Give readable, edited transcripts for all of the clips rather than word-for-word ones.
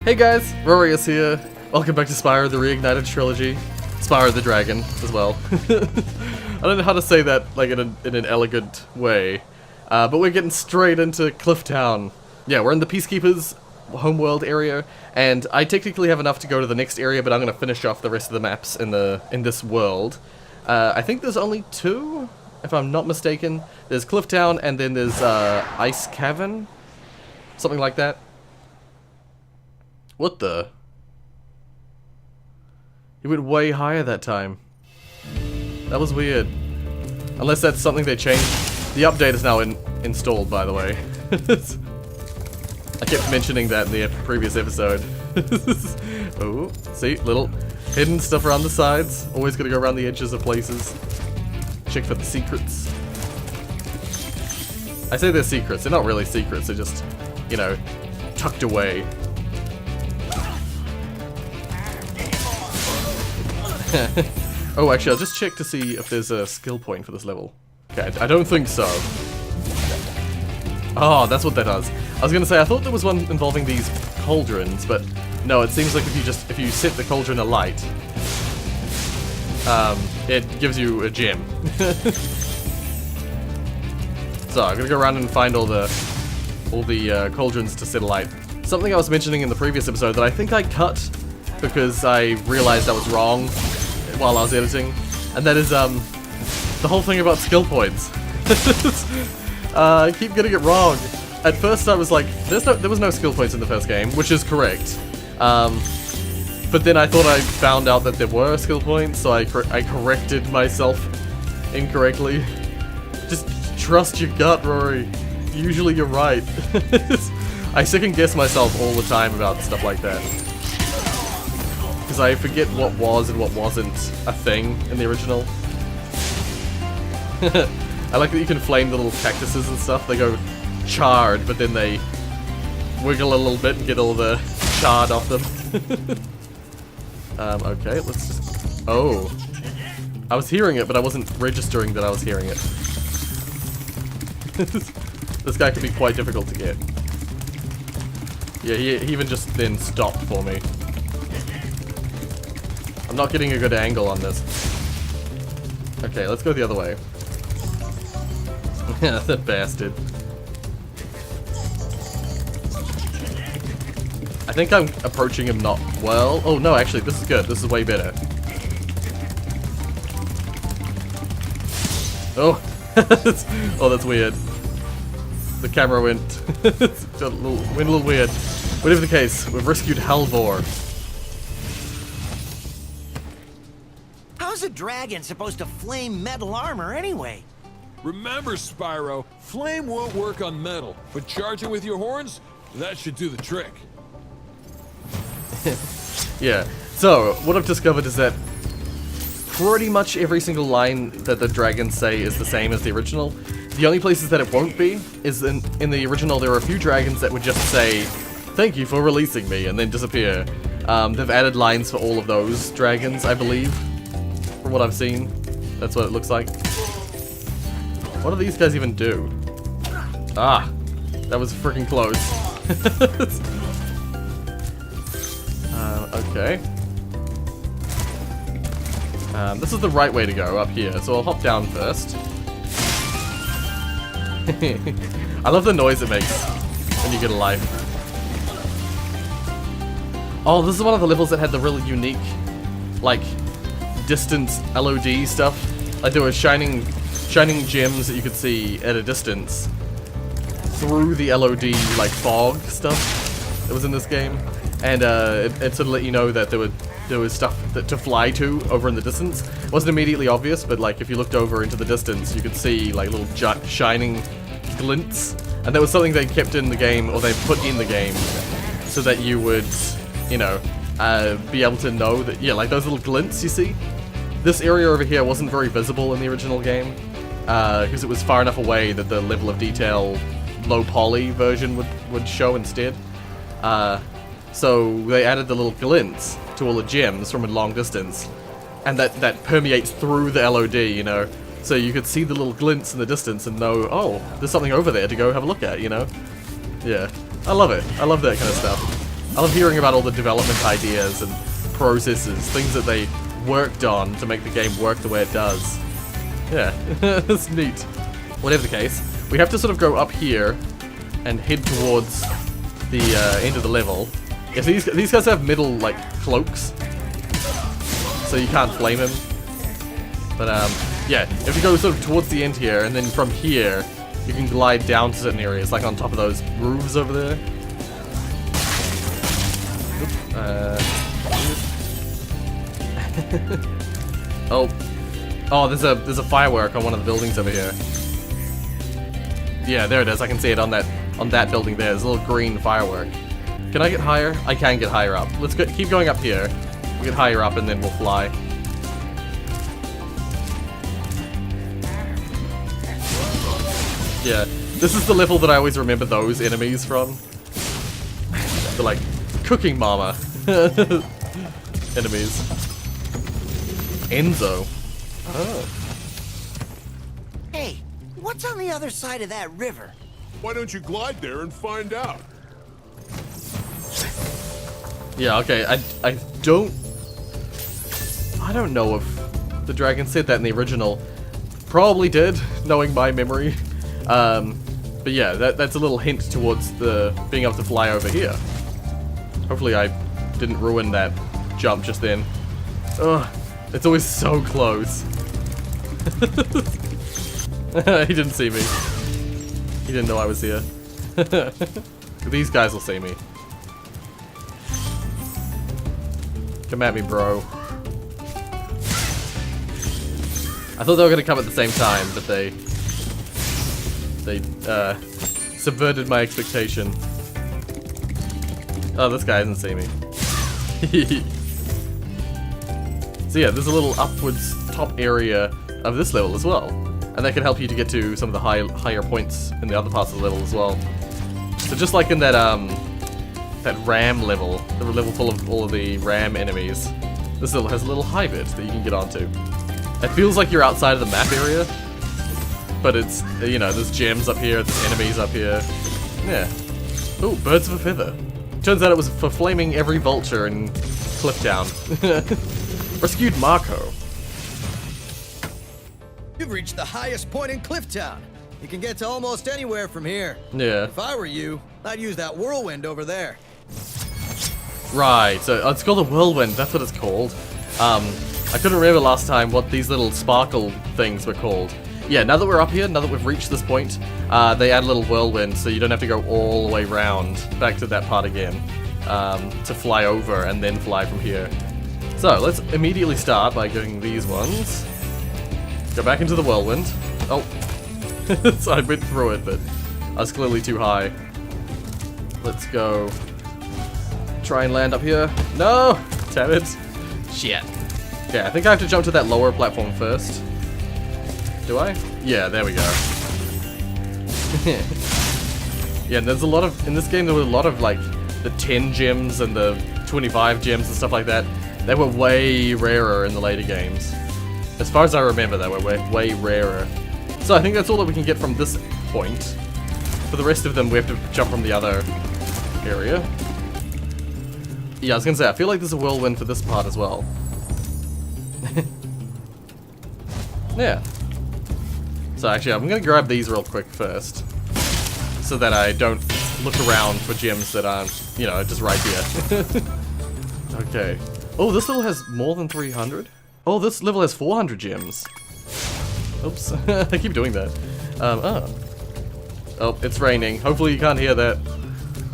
Hey guys, Rorius here. Welcome back to Spyro the Reignited Trilogy. Spyro the Dragon as well. I don't know how to say that like in an elegant way. But we're getting straight into Clifftown. Yeah, we're in the Peacekeepers homeworld area, and I technically have enough to go to the next area, but I'm gonna finish off the rest of the maps in this world. I think there's only two, if I'm not mistaken. There's Clifftown, and then there's Icy Cavern, something like that. What the? He went way higher that time. That was weird. Unless that's something they changed. The update is now installed, by the way. I kept mentioning that in the previous episode. Oh, see? Little hidden stuff around the sides. Always gotta go around the edges of places. Check for the secrets. I say they're secrets. They're not really secrets. They're just, you know, tucked away. Oh, actually, I'll just check to see if there's a skill point for this level. Okay, I don't think so. Oh, that's what that does. I was gonna say, I thought there was one involving these cauldrons, but no, it seems like if you set the cauldron alight, it gives you a gem. So, I'm gonna go around and find all the cauldrons to set alight. Something I was mentioning in the previous episode that I think I cut because I realized I was wrong while I was editing, and that is the whole thing about skill points. I keep getting it wrong. At first I was like, there was no skill points in the first game, which is correct. But then I thought I found out that there were skill points, so I corrected myself incorrectly. Just trust your gut, Rory. Usually you're right. I second guess myself all the time about stuff like that. Because I forget what was and what wasn't a thing in the original. I like that you can flame the little cactuses and stuff. They go charred, but then they wiggle a little bit and get all the chard off them. Okay, let's just... Oh. I was hearing it, but I wasn't registering that I was hearing it. This guy can be quite difficult to get. Yeah, he even just then stopped for me. I'm not getting a good angle on this. Okay, let's go the other way. Yeah, that bastard. I think I'm approaching him not well. Oh no, actually, this is good. This is way better. Oh, oh, that's weird. The camera went a little weird. Whatever the case, we've rescued Halvor. How's a dragon supposed to flame metal armor anyway? Remember, Spyro, flame won't work on metal, but charging with your horns, that should do the trick. Yeah, so what I've discovered is that pretty much every single line that the dragons say is the same as the original. The only places that it won't be is in the original. There are a few dragons that would just say, "Thank you for releasing me," and then disappear. They've added lines for all of those dragons, I believe, from what I've seen. That's what it looks like. What do these guys even do? Ah, that was freaking close. Okay. This is the right way to go, up here, so I'll hop down first. I love the noise it makes when you get a life. Oh, this is one of the levels that had the really unique, like, distance LOD stuff. Like, there were shining gems that you could see at a distance through the LOD, like, fog stuff that was in this game. And it sort of let you know that there was stuff to fly to over in the distance. It wasn't immediately obvious, but like if you looked over into the distance, you could see like little shining glints. And that was something they kept in the game, or they put in the game, so that you would, you know, be able to know that, yeah, like those little glints you see. This area over here wasn't very visible in the original game, because it was far enough away that the level of detail, low poly version would show instead. So they added the little glints to all the gems from a long distance, and that permeates through the LOD, you know, so you could see the little glints in the distance and know, oh, there's something over there to go have a look at, you know? Yeah, I love it. I love that kind of stuff. I love hearing about all the development ideas and processes, things that they worked on to make the game work the way it does. Yeah, it's neat. Whatever the case, we have to sort of go up here and head towards the end of the level. If these guys have middle like cloaks, so you can't flame him. But yeah, if you go sort of towards the end here, and then from here you can glide down to certain areas, like on top of those roofs over there. Oh, there's a firework on one of the buildings over here. Yeah, there it is. I can see it on that building there. There's a little green firework. Can I get higher? I can get higher up. Let's keep going up here. We'll get higher up and then we'll fly. Yeah, this is the level that I always remember those enemies from. The like cooking mama enemies. Enzo. Oh. Hey, what's on the other side of that river? Why don't you glide there and find out? Yeah, okay, I don't know if the dragon said that in the original. Probably did, knowing my memory. But yeah, that's a little hint towards the being able to fly over here. Hopefully I didn't ruin that jump just then. Ugh, it's always so close. He didn't see me. He didn't know I was here. These guys will see me. Come at me, bro. I thought they were gonna come at the same time, but they subverted my expectation. Oh, this guy doesn't see me. So yeah, there's a little upwards top area of this level as well. And that can help you to get to some of the higher points in the other parts of the level as well. So just like in that that ram level, the level full of all of the ram enemies, this level has a little high bit that you can get onto. It feels like you're outside of the map area, but it's, you know, there's gems up here, there's enemies up here. Yeah. Ooh, birds of a feather. Turns out it was for flaming every vulture in Clifftown. Rescued Marco. You've reached the highest point in Clifftown. You can get to almost anywhere from here. Yeah. If I were you, I'd use that whirlwind over there. Right, so it's called a whirlwind, that's what it's called. I couldn't remember last time what these little sparkle things were called. Yeah, now that we're up here, now that we've reached this point, they add a little whirlwind so you don't have to go all the way round back to that part again to fly over and then fly from here. So let's immediately start by getting these ones. Go back into the whirlwind. Oh, so I went through it, but I was clearly too high. Let's go. Try and land up here. No! Damn it. Shit. Yeah, I think I have to jump to that lower platform first. Do I? Yeah, there we go. Yeah, and there's a lot of, in this game there were a lot of like the 10 gems and the 25 gems and stuff like that. They were way rarer in the later games. As far as I remember, they were way rarer. So I think that's all that we can get from this point. For the rest of them, we have to jump from the other area. Yeah, I was gonna say, I feel like there's a whirlwind for this part as well. Yeah. So actually, I'm gonna grab these real quick first. So that I don't look around for gems that aren't, you know, just right here. Okay. Oh, this level has more than 300? Oh, this level has 400 gems. Oops, I keep doing that. Oh, it's raining. Hopefully you can't hear that.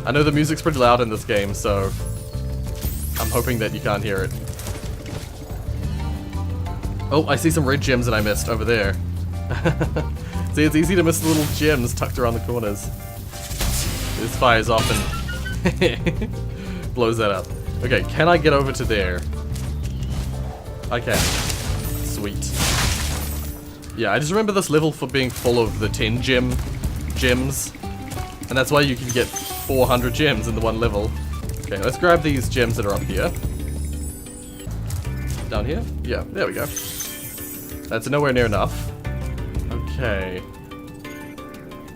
I know the music's pretty loud in this game, so I'm hoping that you can't hear it. Oh, I see some red gems that I missed over there. See, it's easy to miss the little gems tucked around the corners. This fires off and blows that up. Okay, can I get over to there? I can. Sweet. Yeah, I just remember this level for being full of the 10 gems. And that's why you can get 400 gems in the one level. Okay, let's grab these gems that are up here. Down here? Yeah, there we go. That's nowhere near enough. Okay.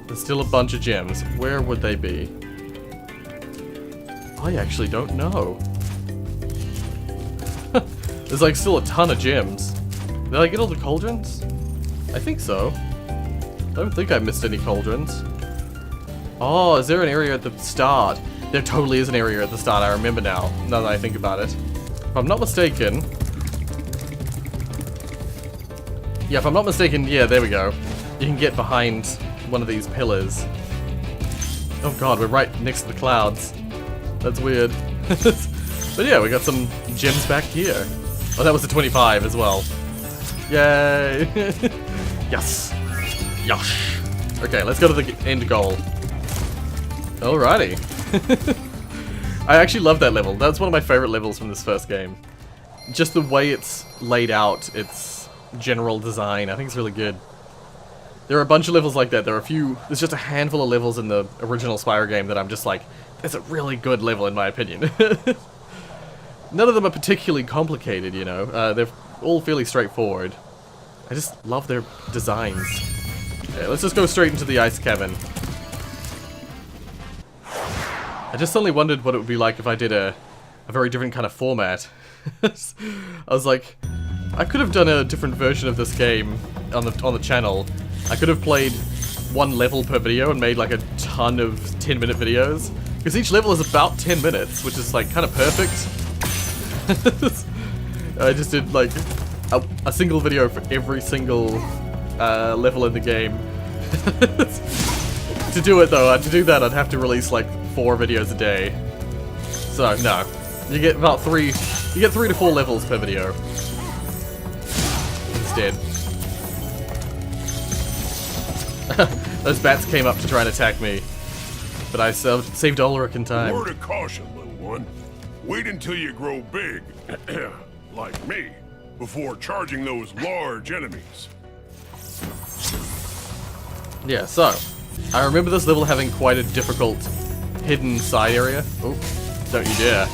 There's still a bunch of gems. Where would they be? I actually don't know. There's like still a ton of gems. Did I get all the cauldrons? I think so. I don't think I missed any cauldrons. Oh, is there an area at the start? There totally is an area at the start, I remember now that I think about it. If I'm not mistaken... Yeah, if I'm not mistaken, yeah, there we go. You can get behind one of these pillars. Oh god, we're right next to the clouds. That's weird. But yeah, we got some gems back here. Oh, that was a 25 as well. Yay! Yes! Yosh! Okay, let's go to the end goal. Alrighty. I actually love that level. That's one of my favorite levels from this first game. Just the way it's laid out, its general design, I think it's really good. There are a bunch of levels like that. There's just a handful of levels in the original Spyro game that I'm just like, that's a really good level in my opinion. None of them are particularly complicated, you know. They're all fairly straightforward. I just love their designs. Okay, let's just go straight into the Ice Cavern. I just suddenly wondered what it would be like if I did a very different kind of format. I was like, I could have done a different version of this game on the channel. I could have played one level per video and made like a ton of 10-minute videos. Because each level is about 10 minutes, which is like kind of perfect. I just did like a single video for every single level in the game. To do it though, to do that I'd have to release like 4 videos a day. So no, you get about 3 to 4 levels per video. Instead. Those bats came up to try and attack me, but I saved Ulrich in time. Word of caution, little one. Wait until you grow big, like me, before charging those large enemies. Yeah, so, I remember this level having quite a difficult hidden side area. Oh, don't you dare.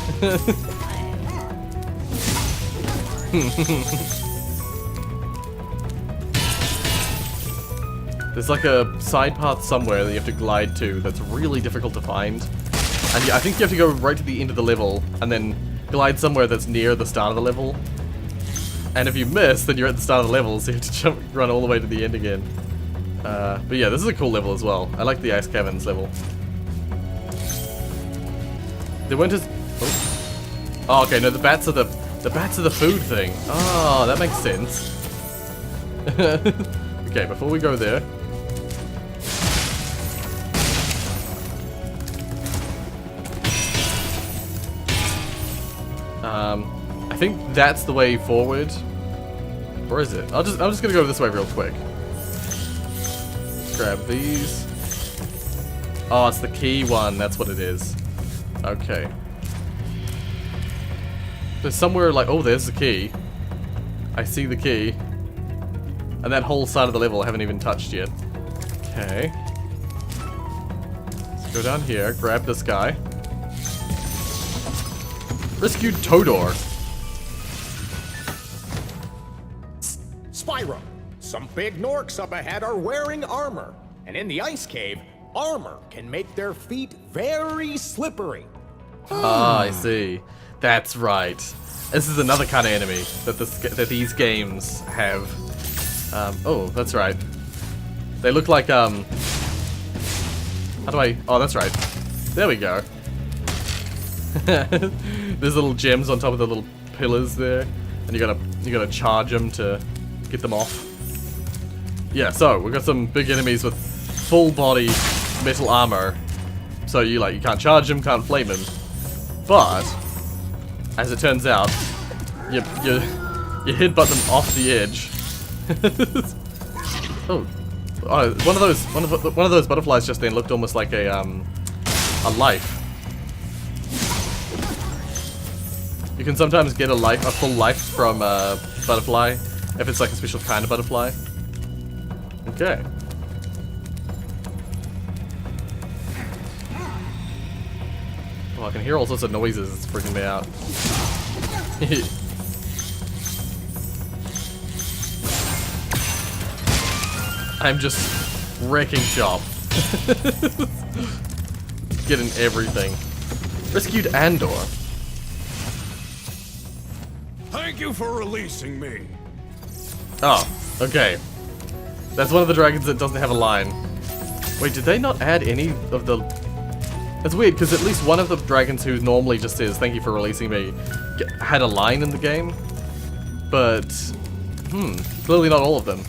There's like a side path somewhere that you have to glide to that's really difficult to find. And I think you have to go right to the end of the level and then glide somewhere that's near the start of the level. And if you miss, then you're at the start of the level, so you have to run all the way to the end again. But yeah, this is a cool level as well. I like the Ice Caverns level. They went as... Oh, okay, no, the bats are the food thing. Oh, that makes sense. Okay, before we go there... I think that's the way forward. Or is it? I'm just gonna go this way real quick. Let's grab these. Oh, it's the key one. That's what it is. Okay. There's somewhere like, oh, there's the key. I see the key. And that whole side of the level I haven't even touched yet. Okay. Let's go down here, grab this guy. Rescued Todor. Spyro, some big Norks up ahead are wearing armor. And in the ice cave, armor can make their feet very slippery. Ah, I see. That's right. This is another kind of enemy that these games have. Oh, that's right. They look like, how do I... Oh, that's right. There we go. There's little gems on top of the little pillars there, and you gotta charge them to get them off. Yeah, so we've got some big enemies with full body metal armor. So you can't charge them, can't flame them. But as it turns out, you headbutt them off the edge. Oh, one of those butterflies just then looked almost like a life. You can sometimes get a full life from a butterfly if it's like a special kind of butterfly. Okay. Oh, I can hear all sorts of noises. It's freaking me out. I'm just wrecking shop. Getting everything. Rescued Andor. Thank you for releasing me. Oh, okay. That's one of the dragons that doesn't have a line. Wait, did they not add any of the... That's weird, because at least one of the dragons who normally just says, thank you for releasing me, had a line in the game. But, clearly not all of them.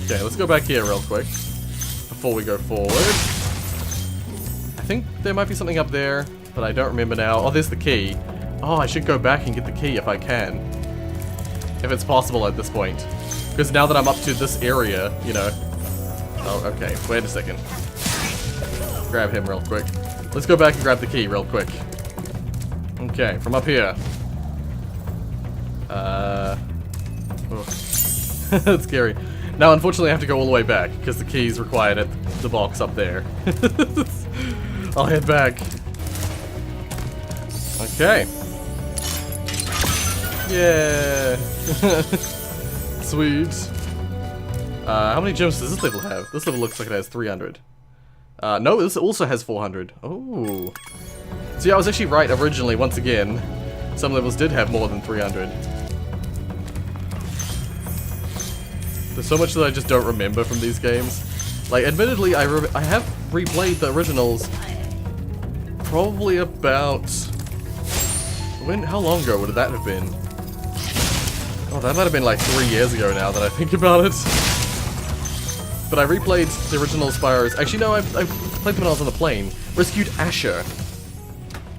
Okay, let's go back here real quick, before we go forward. I think there might be something up there, but I don't remember now. Oh, there's the key. Oh, I should go back and get the key if I can. If it's possible at this point. Because now that I'm up to this area, you know... Oh, okay. Wait a second. Grab him real quick. Let's go back and grab the key real quick. Okay, from up here. That's scary. Now, unfortunately, I have to go all the way back, because the key is required at the box up there. I'll head back. Okay. Yeah. Sweet. How many gems does this level have? This level looks like it has 300. No, this also has 400. Oh. See, I was actually right originally, once again. Some levels did have more than 300. There's so much that I just don't remember from these games. Like, admittedly, I have replayed the originals probably about... How long ago would that have been? Oh, that might have been like 3 years ago now that I think about it. But I replayed the original Spyros. Actually, no, I played them when I was on the plane. Rescued Asher.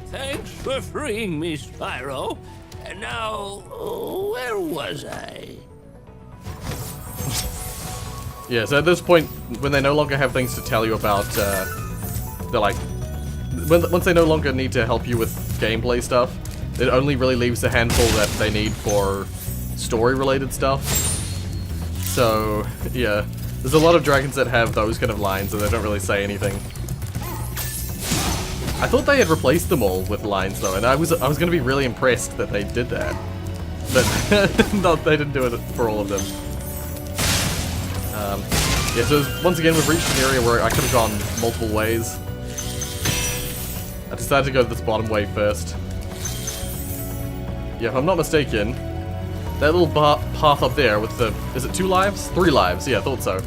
Thanks for freeing me, Spyro. And now, where was I? Yeah, so at this point, when they no longer have things to tell you about, they're like... Once they no longer need to help you with gameplay stuff, it only really leaves the handful that they need for story-related stuff. So, yeah. There's a lot of dragons that have those kind of lines and they don't really say anything. I thought they had replaced them all with lines though, and I was gonna be really impressed that they did that. But no, they didn't do it for all of them. Yeah, so once again we've reached an area where I could have gone multiple ways. I decided to go this bottom way first. Yeah, if I'm not mistaken, that little path up there with the... Is it 2 lives? 3 lives, yeah, I thought so.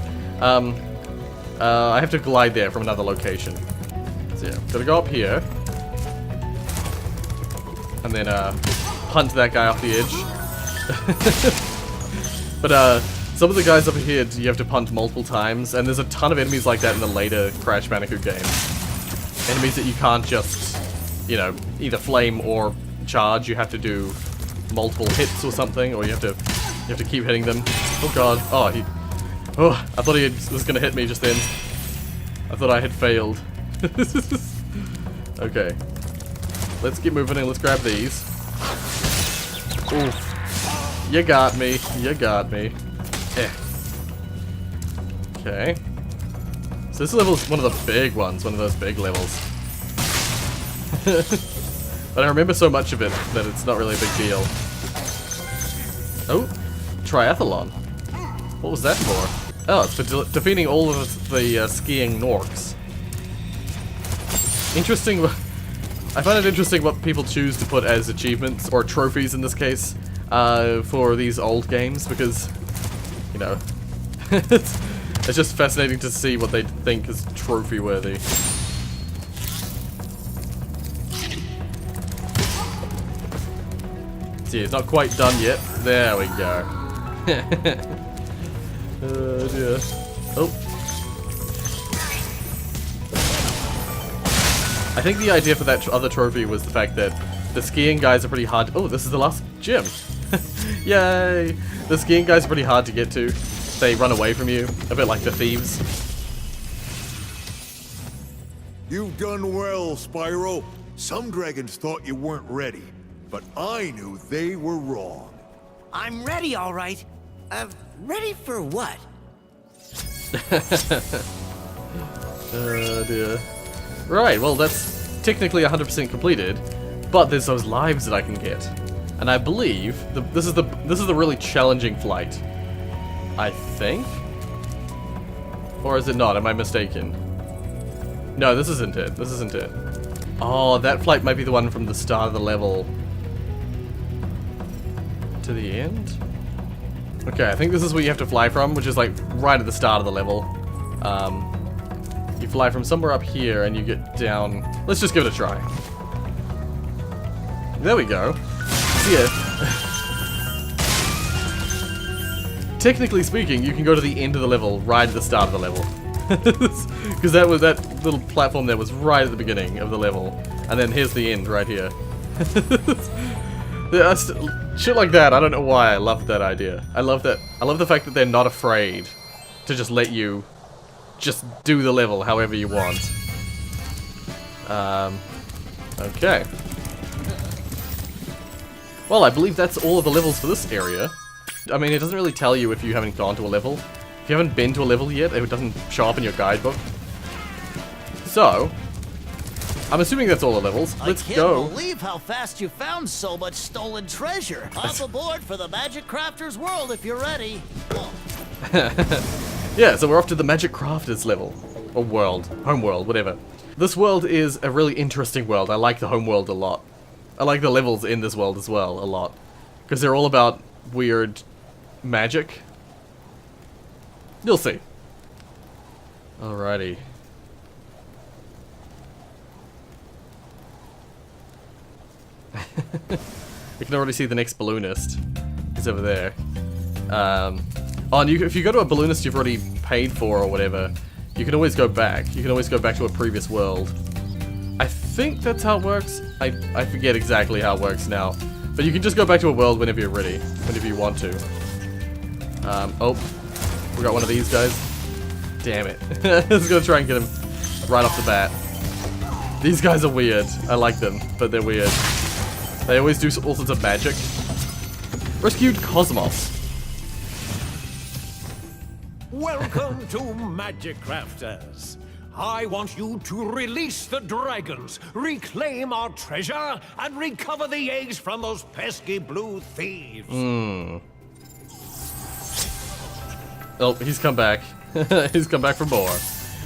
I have to glide there from another location. So yeah, gotta go up here. And then, hunt that guy off the edge. But, some of the guys up here you have to punt multiple times, and there's a ton of enemies like that in the later Crash Bandicoot games. Enemies that you can't just, you know, either flame or charge. You have to do multiple hits or something, or you have to keep hitting them. Oh god! Oh, I thought he was gonna hit me just then. I thought I had failed. Okay, let's keep moving and let's grab these. Oof! You got me. You got me. Eh. Okay. So this level is one of the big ones, one of those big levels. But I remember so much of it that it's not really a big deal. Oh, triathlon. What was that for? Oh, it's for defeating all of the skiing Norks. Interesting. I find it interesting what people choose to put as achievements, or trophies in this case, for these old games, because, you know, it's just fascinating to see what they think is trophy-worthy. See, it's not quite done yet. There we go. Oh dear. Oh. I think the idea for that other trophy was the fact that the skiing guys are pretty hard. Oh, this is the last gym. Yay! The skiing guys are pretty hard to get to. They run away from you, a bit like the thieves. You've done well, Spyro. Some dragons thought you weren't ready, but I knew they were wrong. I'm ready, all right. Ready for what? Oh dear. Right, well that's technically 100% completed, but there's those lives that I can get. And I believe this is the really challenging flight. I think. Or is it not? Am I mistaken? No, this isn't it. This isn't it. Oh, that flight might be the one from the start of the level to the end? Okay, I think this is where you have to fly from, which is like right at the start of the level. You fly from somewhere up here and you get down. Let's just give it a try. There we go. So yeah. Technically speaking, you can go to the end of the level right at the start of the level. Because that little platform there was right at the beginning of the level. And then here's the end right here. Shit like that, I don't know why I love that idea. I love that. I love the fact that they're not afraid to just let you just do the level however you want. Okay. Well, I believe that's all of the levels for this area. I mean, it doesn't really tell you if you haven't gone to a level. If you haven't been to a level yet, it doesn't show up in your guidebook. So, I'm assuming that's all the levels. Let's go. I can't believe how fast you found so much stolen treasure. Hop aboard for the Magic Crafter's world if you're ready. Yeah, so we're off to the Magic Crafters level. Or world. Home world, whatever. This world is a really interesting world. I like the home world a lot. I like the levels in this world as well a lot. Because they're all about weird magic. You'll see. Alrighty. You can already see the next balloonist. He's over there. Oh, and if you go to a balloonist you've already paid for or whatever, you can always go back. You can always go back to a previous world. I think that's how it works. I forget exactly how it works now. But you can just go back to a world whenever you're ready. Whenever you want to. Oh. We got one of these guys. Damn it. I was gonna try and get him right off the bat. These guys are weird. I like them, but they're weird. They always do all sorts of magic. Rescued Cosmos. Welcome to Magic Crafters. I want you to release the dragons, reclaim our treasure, and recover the eggs from those pesky blue thieves. Oh, he's come back. He's come back for more.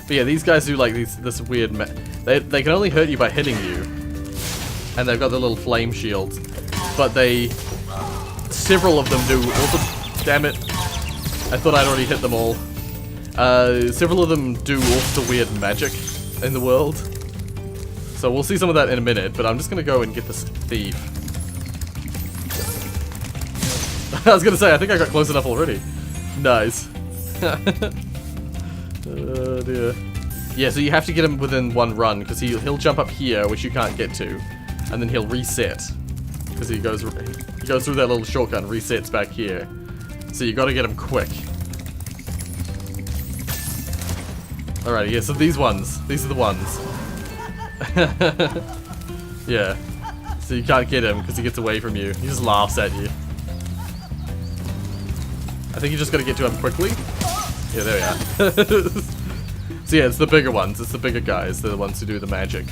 But yeah, these guys do like this weird. They can only hurt you by hitting you, and they've got the little flame shields. But several of them do. Also, damn it! I thought I'd already hit them all. Several of them do all sorts of weird magic in the world. So we'll see some of that in a minute. But I'm just gonna go and get this thief. I was gonna say, I think I got close enough already. Nice. Oh dear. Yeah, so you have to get him within one run, because he'll jump up here, which you can't get to, and then he'll reset. Because he goes through that little shortcut and resets back here. So you gotta get him quick. Alright, yeah, so these are the ones. Yeah. So you can't get him, because he gets away from you. He just laughs at you. I think you just gotta get to him quickly. Yeah, there we are. So yeah, it's the bigger ones. It's the bigger guys. They're the ones who do the magic.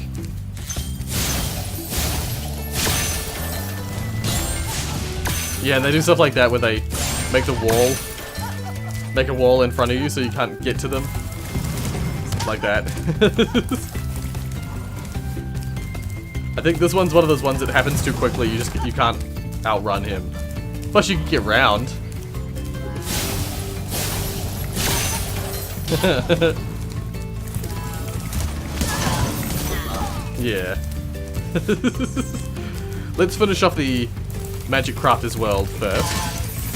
Yeah, and they do stuff like that where they make a wall in front of you so you can't get to them. Something like that. I think this one's one of those ones that happens too quickly. You can't outrun him. Plus, you can get round. Yeah. Let's finish off the Magic Crafters world first.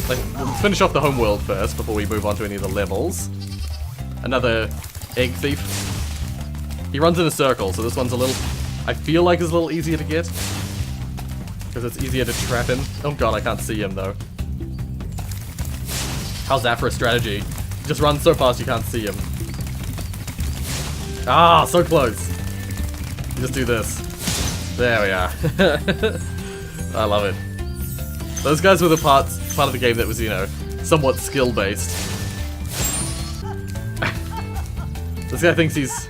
Let's finish off the home world first before we move on to any of the levels. Another egg thief. He runs in a circle, so this one's a little... I feel like it's a little easier to get. Because it's easier to trap him. Oh god, I can't see him though. How's that for a strategy? Just run so fast you can't see him. Ah, so close. Just do this. There we are. I love it. Those guys were the part of the game that was, you know, somewhat skill-based. This guy thinks he's...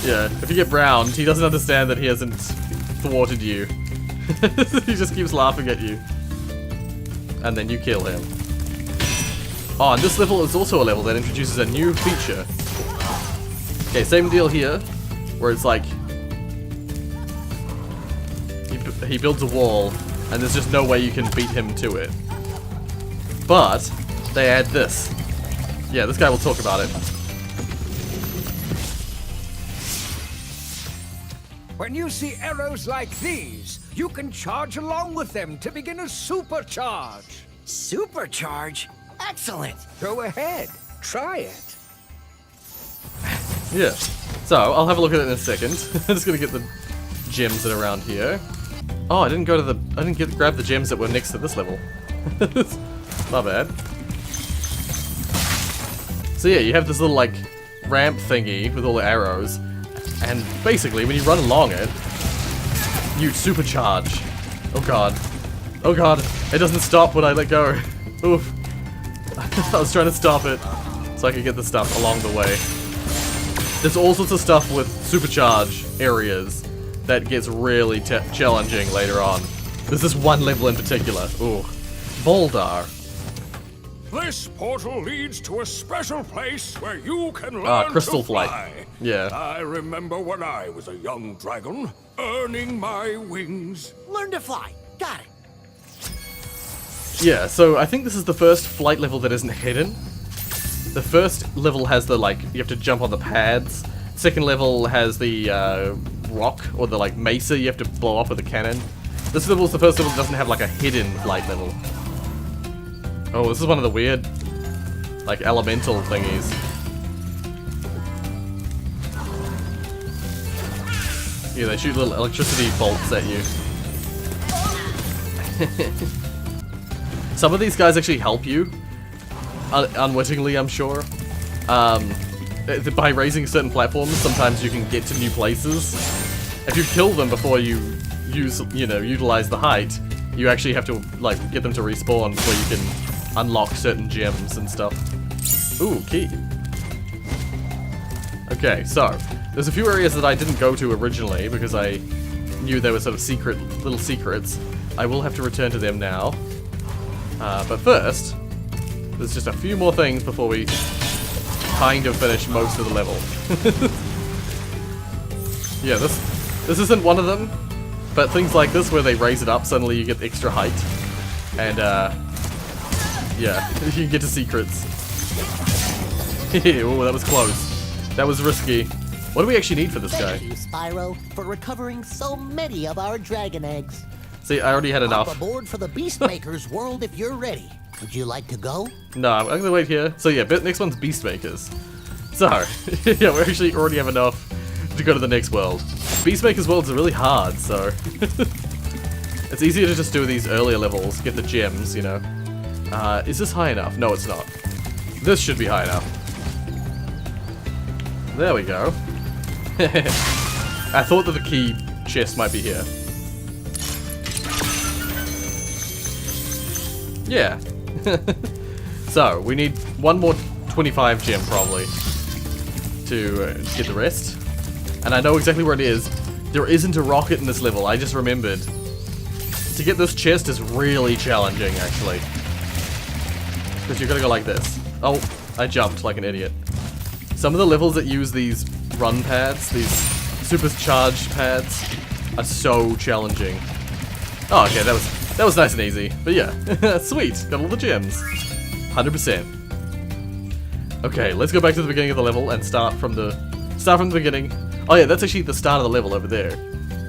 Yeah, if you get browned, he doesn't understand that he hasn't thwarted you. He just keeps laughing at you. and then you kill him. Oh, and this level is also a level that introduces a new feature. Okay, same deal here, where it's like he builds a wall, and there's just no way you can beat him to it. But they add this. Yeah, this guy will talk about it. When you see arrows like these, you can charge along with them to begin a supercharge. Supercharge? Excellent! Go ahead, try it. Yeah. So I'll have a look at it in a second. I'm just gonna get the gems that are around here. Oh, I didn't grab the gems that were next to this level. My bad. So yeah, you have this little like ramp thingy with all the arrows, and basically when you run along it, you supercharge. Oh god. Oh god. It doesn't stop when I let go. Oof. I was trying to stop it so I could get the stuff along the way. There's all sorts of stuff with supercharge areas that gets really challenging later on. There's this one level in particular. Ooh. Boldar. This portal leads to a special place where you can learn Crystal to fly. Flight. Yeah. I remember when I was a young dragon, earning my wings. Learn to fly. Got it. Yeah, so I think this is the first flight level that isn't hidden. The first level has the, like, you have to jump on the pads. Second level has the, rock, or the, like, mesa you have to blow up with a cannon. This level is the first level that doesn't have, like, a hidden flight level. Oh, this is one of the weird, like, elemental thingies. Yeah, they shoot little electricity bolts at you. Some of these guys actually help you, unwittingly, I'm sure. By raising certain platforms, sometimes you can get to new places. If you kill them before you utilize the height, you actually have to, like, get them to respawn before you can unlock certain gems and stuff. Ooh, key. Okay, so there's a few areas that I didn't go to originally because I knew they were sort of little secrets. I will have to return to them now. But first, there's just a few more things before we kind of finish most of the level. Yeah, this isn't one of them, but things like this where they raise it up, suddenly you get extra height. And, yeah, you can get to secrets. Oh, that was close. That was risky. What do we actually need for this guy? Thank you, Spyro, for recovering so many of our dragon eggs. See, I already had enough. Hop aboard for the Beastmaker's world if you're ready. Would you like to go? No, I'm gonna wait here. So yeah, next one's Beastmakers. So, yeah, we actually already have enough to go to the next world. Beastmaker's worlds are really hard, so... It's easier to just do these earlier levels, get the gems, you know. Is this high enough? No, it's not. This should be high enough. There we go. I thought that the key chest might be here. Yeah. So, we need one more 25 gem, probably, to get the rest. And I know exactly where it is. There isn't a rocket in this level, I just remembered. To get this chest is really challenging, actually. Because you're gonna go like this. Oh, I jumped like an idiot. Some of the levels that use these run pads, these supercharged pads, are so challenging. Oh, okay, that was nice and easy. But yeah, sweet, got all the gems. 100%. Okay, let's go back to the beginning of the level and start from the beginning. Oh yeah, that's actually the start of the level over there.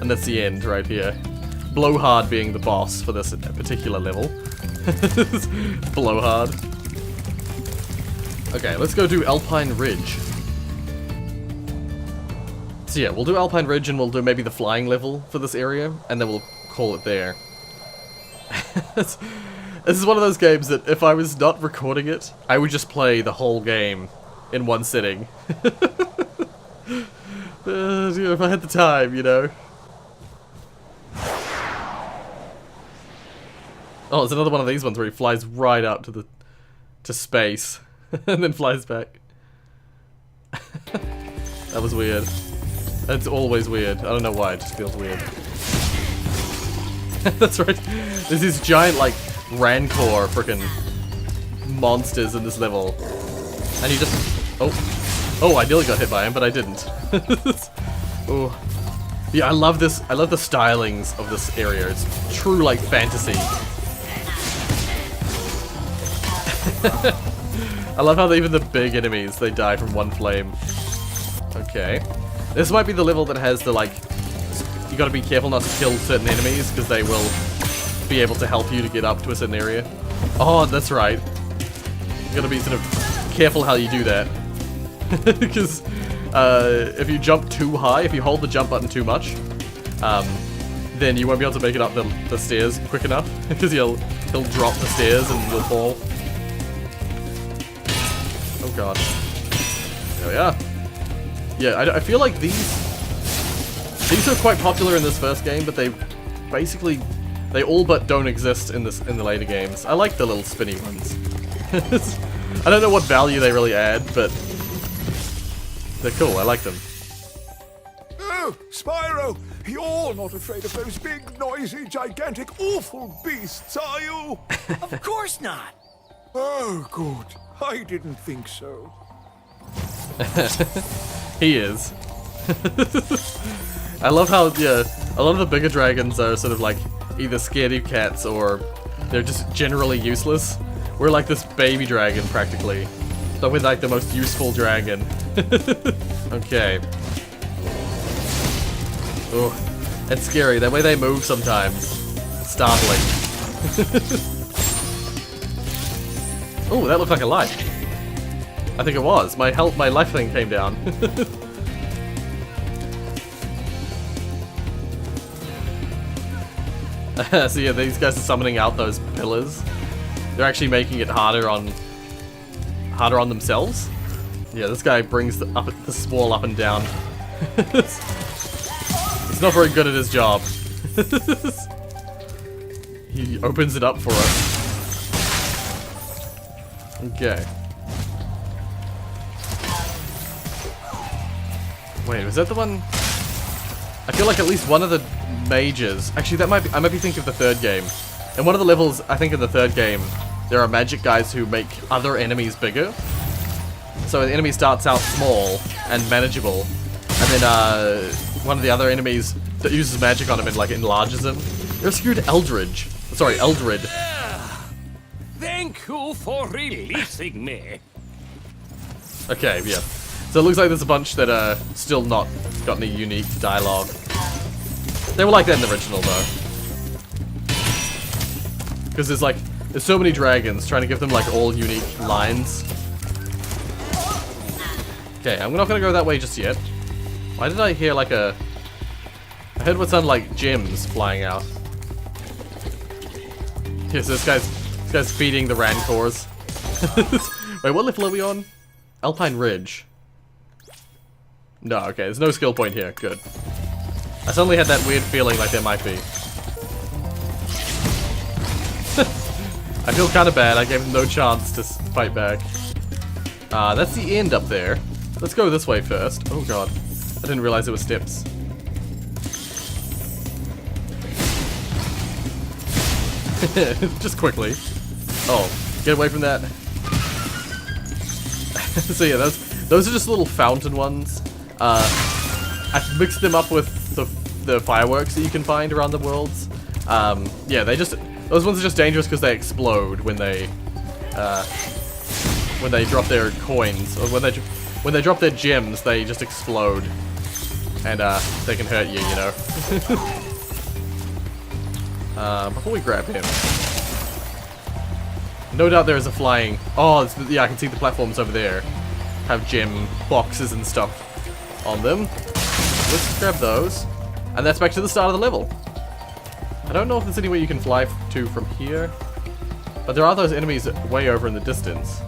And that's the end right here. Blowhard being the boss for this particular level. Blowhard. Okay, let's go do Alpine Ridge. So yeah, we'll do Alpine Ridge and we'll do maybe the flying level for this area, and then we'll call it there. This is one of those games that if I was not recording it, I would just play the whole game in one sitting. If I had the time, you know. Oh, it's another one of these ones where he flies right up to space and then flies back. That was weird. That's always weird. I don't know why, it just feels weird. That's right. There's these giant, like, Rancor frickin' monsters in this level. And you just... Oh, I nearly got hit by him, but I didn't. Oh. Yeah, I love this. I love the stylings of this area. It's true, like, fantasy. I love how even the big enemies, they die from one flame. Okay. This might be the level that has the, like... You gotta be careful not to kill certain enemies, because they will be able to help you to get up to a certain area. Oh, that's right. You gotta be sort of careful how you do that. Because if you jump too high, if you hold the jump button too much, then you won't be able to make it up the stairs quick enough. Because he'll drop the stairs and you'll fall. Oh god. There we are. Yeah, I feel like these are quite popular in this first game, but they basically all but don't exist in the later games. I like the little spinny ones. I don't know what value they really add, but they're cool. I like them. Oh, Spyro, you're not afraid of those big, noisy, gigantic, awful beasts, are you? Of course not. Oh, good. I didn't think so. He is. I love how, yeah, a lot of the bigger dragons are sort of like either scaredy cats or they're just generally useless. We're like this baby dragon, practically. But we're like the most useful dragon. Okay. Oh, it's scary. The way they move sometimes. Startling. Oh, that looked like a life. I think it was. My life thing came down. So yeah, these guys are summoning out those pillars. They're actually making it harder on themselves. Yeah, this guy brings the wall up and down. He's not very good at his job. He opens it up for us. Okay. Wait, was that the one? I feel like at least one of the mages. Actually, I might be thinking of the third game. In one of the levels, I think in the third game, there are magic guys who make other enemies bigger. So the enemy starts out small and manageable, and then one of the other enemies that uses magic on him and like enlarges him. Rescued Eldred. Thank you for releasing me. Okay, yeah. So it looks like there's a bunch that are still not got any unique dialogue. They were like that in the original though. Because there's so many dragons, trying to give them like all unique lines. Okay, I'm not gonna go that way just yet. Why did I hear like I heard what sounded like gems flying out. Yes, this guy's feeding the Rancors. Wait, what level are we on? Alpine Ridge. No, okay, there's no skill point here. Good. I suddenly had that weird feeling like there might be. I feel kind of bad. I gave him no chance to fight back. That's the end up there. Let's go this way first. Oh god. I didn't realize there were steps. Just quickly. Oh, get away from that. So yeah, those are just little fountain ones. I've mixed them up with the fireworks that you can find around the worlds. Yeah, those ones are just dangerous because they explode when they drop their coins, or when they drop their gems, they just explode, and they can hurt you, you know. Before we grab him, no doubt there is a flying. Oh, yeah, I can see the platforms over there have gem boxes and stuff on them. Let's grab those, and that's back to the start of the level. I don't know if there's anywhere you can fly to from here, but there are those enemies way over in the distance.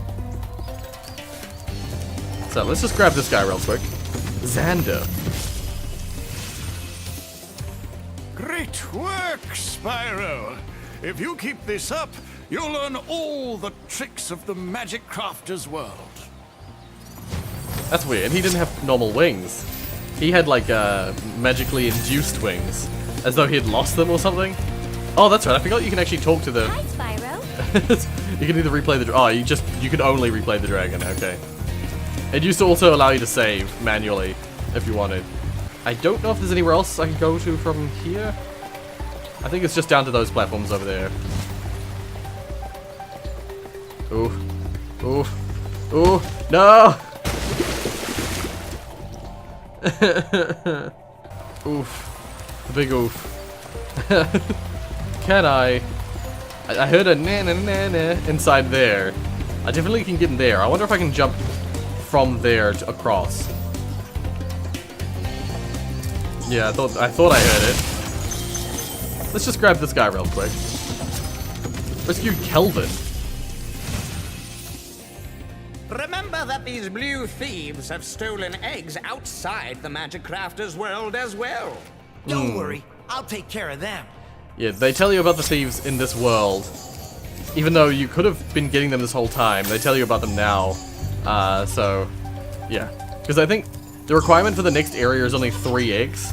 So let's just grab this guy real quick. Xander. Great work, Spyro. If you keep this up, you'll learn all the tricks of the Magic Crafter's world. That's weird. He didn't have normal wings. He had like magically induced wings, as though he had lost them or something. Oh, that's right. I forgot you can actually talk to the. Hi, Spyro. You can either replay the... Oh, you can only replay the dragon, okay. It used to also allow you to save manually, if you wanted. I don't know if there's anywhere else I can go to from here. I think it's just down to those platforms over there. Ooh. Ooh. Ooh. No! Oof. The big oof. Can I heard a na-na-na-na inside there. I definitely can get in there. I wonder if I can jump from there to across. Yeah, I thought I heard it. Let's just grab this guy real quick. Rescue Kelvin. Remember that these blue thieves have stolen eggs outside the Magic Crafter's world as well. Don't worry, I'll take care of them. Yeah, they tell you about the thieves in this world. Even though you could have been getting them this whole time, they tell you about them now. So, yeah. Because I think the requirement for the next area is only 3 eggs.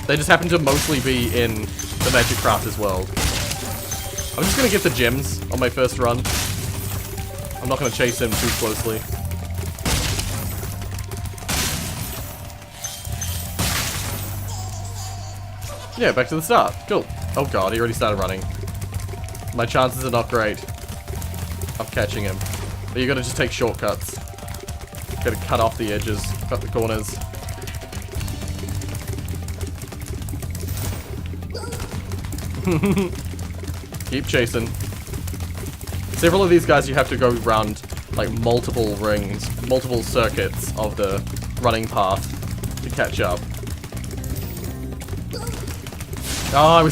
They just happen to mostly be in the Magic Crafter's world. I'm just gonna get the gems on my first run. I'm not gonna chase him too closely. Yeah, back to the start. Cool. Oh god, he already started running. My chances are not great of catching him. But you gotta just take shortcuts. Gotta cut off the edges, cut the corners. Keep chasing. Several of these guys you have to go around like multiple rings, multiple circuits of the running path to catch up. Oh,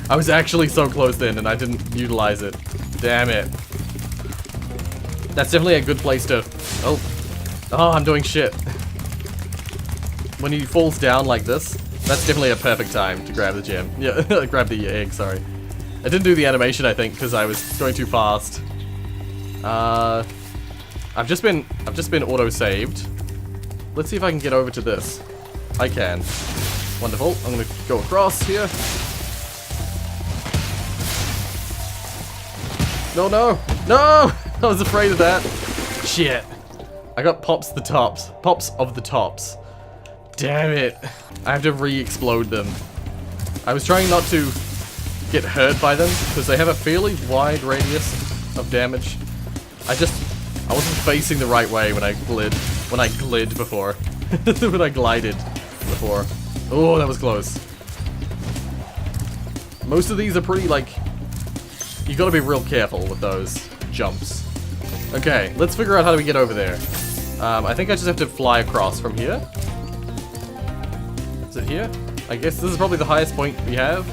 I was actually so close then and I didn't utilize it. Damn it. That's definitely a good place to... Oh, I'm doing shit. When he falls down like this, that's definitely a perfect time to grab the gem. Yeah, grab the egg, sorry. I didn't do the animation, I think, because I was going too fast. I've just been auto-saved. Let's see if I can get over to this. I can. Wonderful. I'm gonna go across here. No, no! No! I was afraid of that. Shit. I got pops of the tops. Damn it. I have to re-explode them. I was trying not to get hurt by them, because they have a fairly wide radius of damage. I wasn't facing the right way when I glid before. When I glided before. Oh, that was close. Most of these are pretty, like... You gotta be real careful with those jumps. Okay, let's figure out how do we get over there. I think I just have to fly across from here. Is it here? I guess this is probably the highest point we have.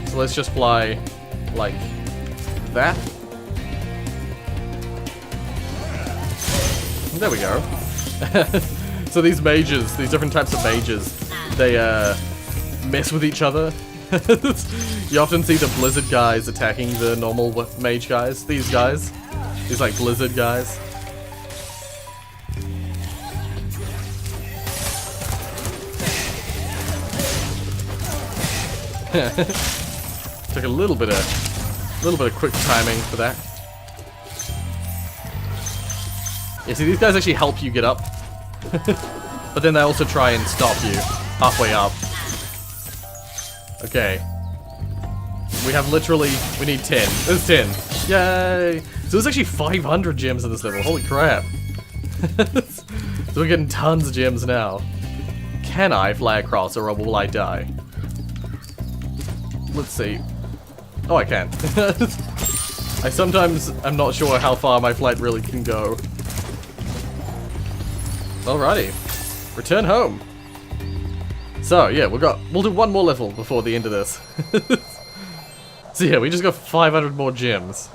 So let's just fly like that. There we go. So these mages, these different types of mages, they mess with each other. You often see the blizzard guys attacking the normal mage guys. These guys. These like blizzard guys. Took a little bit of quick timing for that. Yeah, see, these guys actually help you get up. But then they also try and stop you halfway up. Okay. We need 10. There's 10. Yay! So there's actually 500 gems in this level. Holy crap. So we're getting tons of gems now. Can I fly across or will I die? Let's see. Oh, I can. I sometimes am not sure how far my flight really can go. Alrighty. Return home. So, yeah, we'll do one more level before the end of this. So yeah, we just got 500 more gems.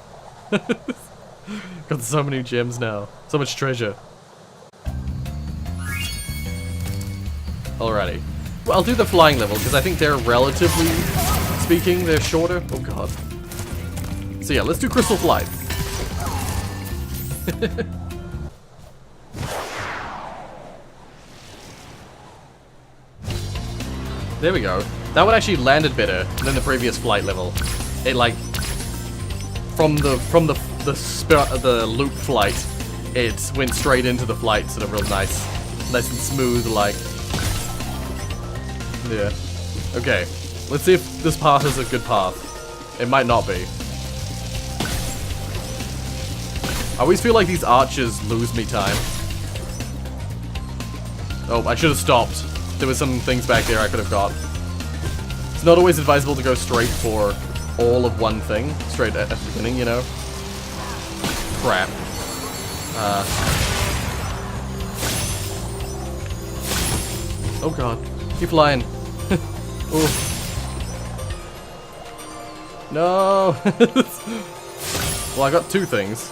Got so many gems now. So much treasure. Alrighty. Well, I'll do the flying level, because I think they're relatively speaking, they're shorter. Oh god. So yeah, let's do Crystal Flight. There we go. That one actually landed better than the previous flight level. It like from the loop flight, it went straight into the flight, sort of real nice and smooth, like. Yeah. Okay. Let's see if this path is a good path. It might not be. I always feel like these archers lose me time. Oh, I should have stopped. There were some things back there I could have got. It's not always advisable to go straight for all of one thing, straight at the beginning, you know? Crap. Oh god. Keep flying. Ooh. No! Well, I got two things.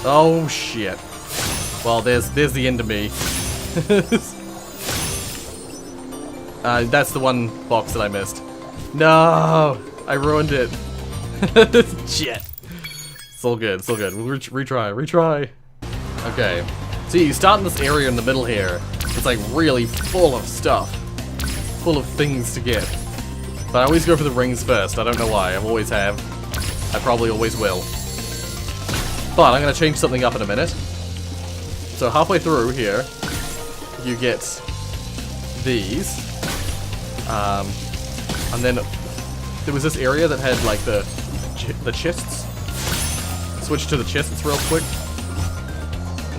Oh shit. Well, there's the end of me. That's the one box that I missed. No! I ruined it. Shit. It's all good, it's all good. We'll retry. Okay. See, you start in this area in the middle here. It's like really full of stuff. Full of things to get. But I always go for the rings first. I don't know why. I always have. I probably always will. But I'm going to change something up in a minute. So halfway through here, you get these. And then there was this area that had like the chests. Switch to the chests real quick.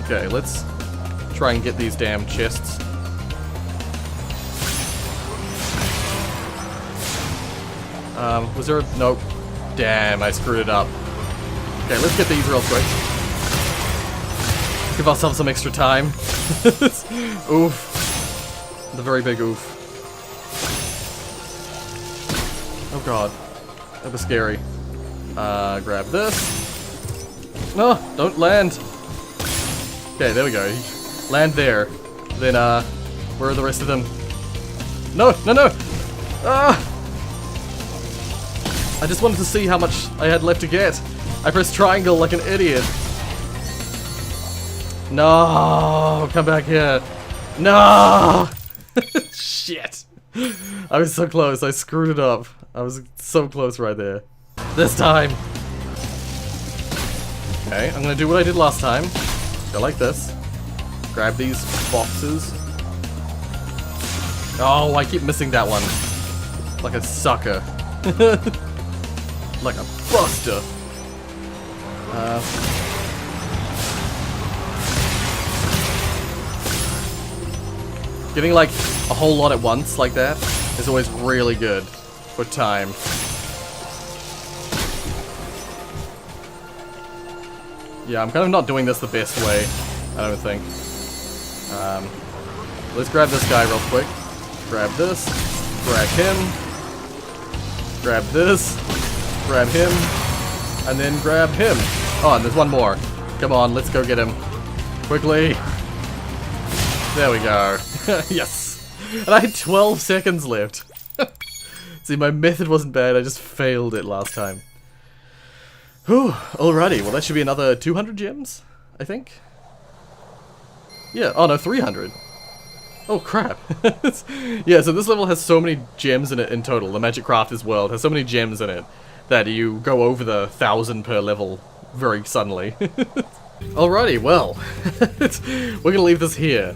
Okay, let's try and get these damn chests. Was there a... Nope. Damn, I screwed it up. Okay, let's get these real quick. Give ourselves some extra time. Oof. The very big oof. Oh god. That was scary. Grab this. No, don't land. Okay, there we go. Land there. Then, where are the rest of them? No, no, no! Ah! I just wanted to see how much I had left to get. I pressed triangle like an idiot. No, come back here. No! Shit. I was so close. I screwed it up. I was so close right there. This time. Okay, I'm gonna do what I did last time. Go like this. Grab these boxes. Oh, I keep missing that one. Like a sucker. Like a buster. Getting like a whole lot at once like that is always really good for time. Yeah, I'm kind of not doing this the best way, I don't think. Let's grab this guy real quick. Grab this. Grab him. Grab this. Grab him. And then grab him. Oh, and there's one more. Come on, let's go get him. Quickly. There we go. Yes. And I had 12 seconds left. See, my method wasn't bad, I just failed it last time. Whew, alrighty, well that should be another 200 gems, I think? Yeah, oh no, 300. Oh crap. Yeah, so this level has so many gems in it in total. The Magic Crafters world has so many gems in it that you go over the 1,000 per level very suddenly. Alrighty, well, we're gonna leave this here.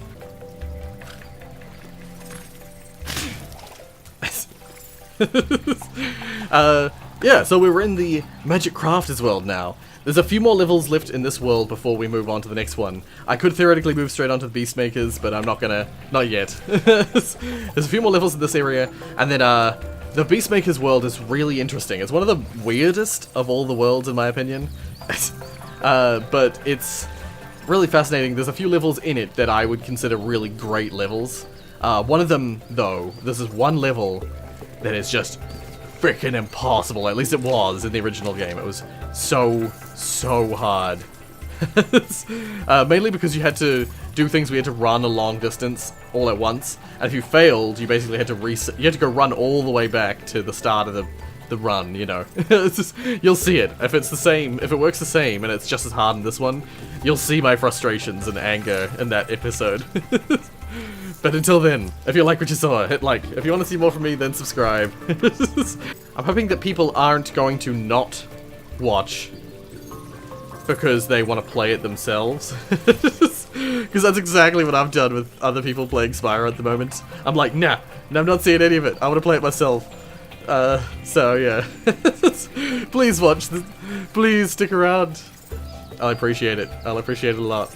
Yeah, so we're in the Magic Crafters world now. There's a few more levels left in this world before we move on to the next one. I could theoretically move straight onto the Beastmakers, but I'm not gonna. Not yet. There's a few more levels in this area, and then, the Beastmakers world is really interesting. It's one of the weirdest of all the worlds, in my opinion. But it's really fascinating. There's a few levels in it that I would consider really great levels. One of them, though, this is one level that is just freaking impossible. At least it was in the original game. It was so hard. Mainly because you had to do things where you had to run a long distance all at once, and if you failed, you basically had to reset. You had to go run all the way back to the start of the run, you know. It's just, you'll see it. If it's the same, if it works the same, and it's just as hard in this one, you'll see my frustrations and anger in that episode. But until then, if you like what you saw, hit like. If you want to see more from me, then subscribe. I'm hoping that people aren't going to not watch because they want to play it themselves. Because that's exactly what I've done with other people playing Spyro at the moment. I'm like, nah, I'm not seeing any of it. I want to play it myself. So yeah. Please watch this. Please stick around. I'll appreciate it. I'll appreciate it a lot.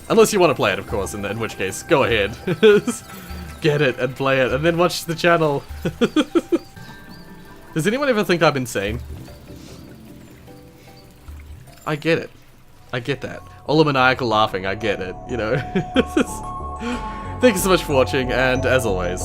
Unless you want to play it, of course, in which case, go ahead. Get it and play it, and then watch the channel. Does anyone ever think I'm insane? I get it. I get that. All the maniacal laughing, I get it, you know. Thank you so much for watching, and as always,